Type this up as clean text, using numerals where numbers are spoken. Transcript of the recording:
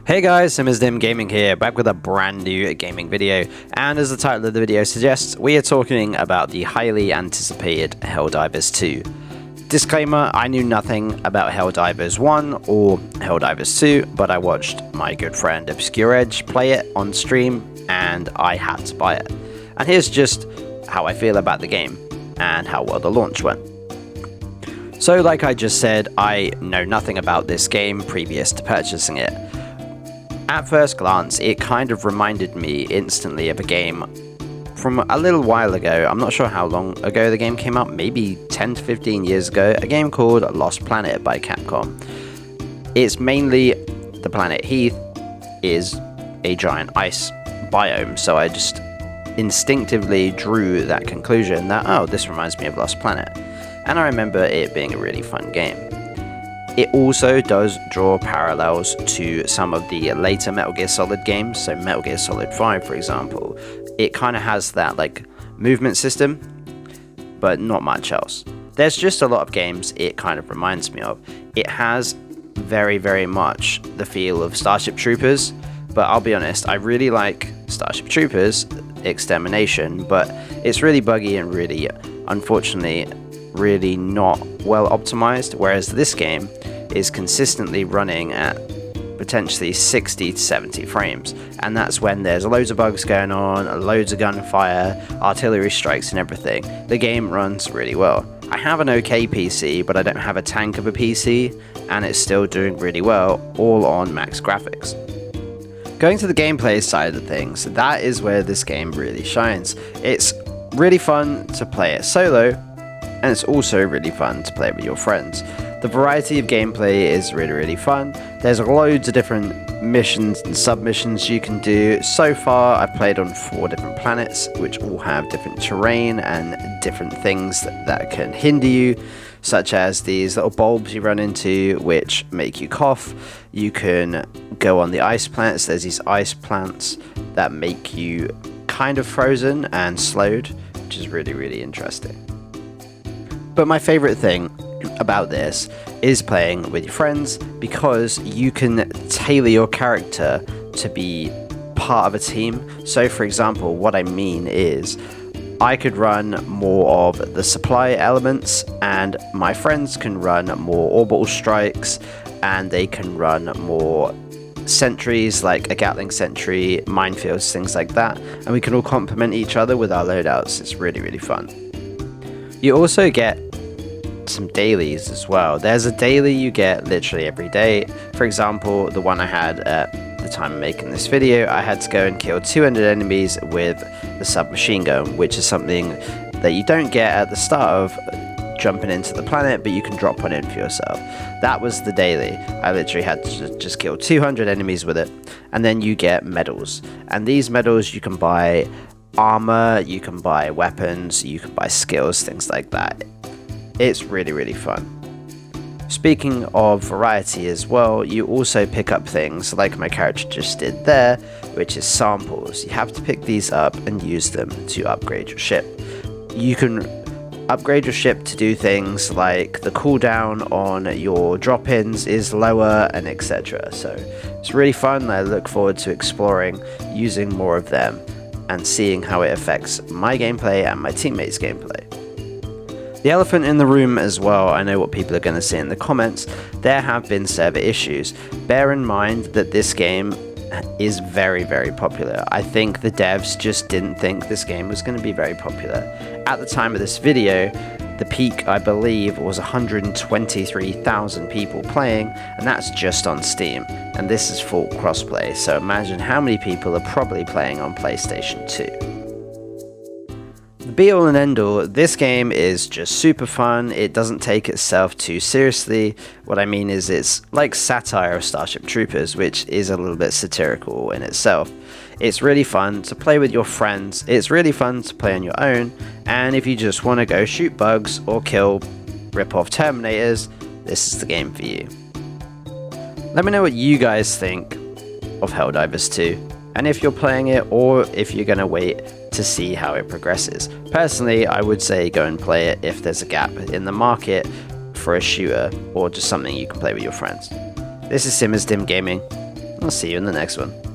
Hey guys, Dim Gaming here, back with a brand new gaming video, and as the title of the video suggests, we are talking about the highly anticipated Helldivers 2. Disclaimer, I knew nothing about Helldivers 1 or Helldivers 2, but I watched my good friend Obscure Edge play it on stream, and I had to buy it. And here's just how I feel about the game, and how well the launch went. So like I just said, I know nothing about this game previous to purchasing it. At first glance, it kind of reminded me instantly of a game from a little while ago. I'm not sure how long ago the game came out, maybe 10 to 15 years ago, a game called Lost Planet by Capcom. It's mainly the planet Heath is a giant ice biome, so I just instinctively drew that conclusion that, oh, this reminds me of Lost Planet. And I remember it being a really fun game. It also does draw parallels to some of the later Metal Gear Solid games, so Metal Gear Solid 5 for example. It kind of has that like movement system, but not much else. There's just a lot of games it kind of reminds me of. It has very, very much the feel of Starship Troopers, but I'll be honest, I really like Starship Troopers Extermination, but it's really buggy and really, unfortunately, really not well optimized, whereas this game is consistently running at potentially 60 to 70 frames, and that's when there's loads of bugs going on, loads of gunfire, artillery strikes and everything. The game runs really well. I have an okay PC, but I don't have a tank of a PC, and it's still doing really well, all on max graphics. Going to the gameplay side of things, that is where this game really shines. It's really fun to play it solo, and it's also really fun to play with your friends. The variety of gameplay is really, really fun. There's loads of different missions and submissions you can do. So far, I've played on 4 different planets, which all have different terrain and different things that can hinder you, such as these little bulbs you run into, which make you cough. You can go on the ice plants. There's these ice plants that make you kind of frozen and slowed, which is really, really interesting. But my favorite thing about this is playing with your friends, because you can tailor your character to be part of a team. So for example, what I mean is I could run more of the supply elements, and my friends can run more orbital strikes, and they can run more sentries like a Gatling sentry, minefields, things like that, and we can all complement each other with our loadouts. It's really, really fun. You also get some dailies as well. There's a daily you get literally every day. For example, the one I had at the time of making this video, I had to go and kill 200 enemies with the submachine gun, which is something that you don't get at the start of jumping into the planet, but you can drop one in for yourself. That was the daily. I literally had to just kill 200 enemies with it, and then you get medals. And these medals you can buy armor, you can buy weapons, you can buy skills, things like that. It's really, really fun. Speaking of variety as well, you also pick up things like my character just did there, which is samples. You have to pick these up and use them to upgrade your ship. You can upgrade your ship to do things like the cooldown on your drop-ins is lower, and etc. So it's really fun. I look forward to exploring, using more of them, and seeing how it affects my gameplay and my teammates' gameplay. The elephant in the room as well, I know what people are going to say in the comments, there have been server issues. Bear in mind that this game is very, very popular. I think the devs just didn't think this game was going to be very popular. At the time of this video, the peak, I believe, was 123,000 people playing, and that's just on Steam. And this is full crossplay, so imagine how many people are probably playing on PlayStation 2. The be all and end all, this game is just super fun. It doesn't take itself too seriously. What I mean is it's like satire of Starship Troopers, which is a little bit satirical in itself. It's really fun to play with your friends, it's really fun to play on your own, and if you just want to go shoot bugs or kill rip-off Terminators, this is the game for you. Let me know what you guys think of Helldivers 2, and if you're playing it or if you're going to wait to see how it progresses. Personally, I would say go and play it if there's a gap in the market for a shooter or just something you can play with your friends. This is Simmers Dim Gaming. I'll see you in the next one.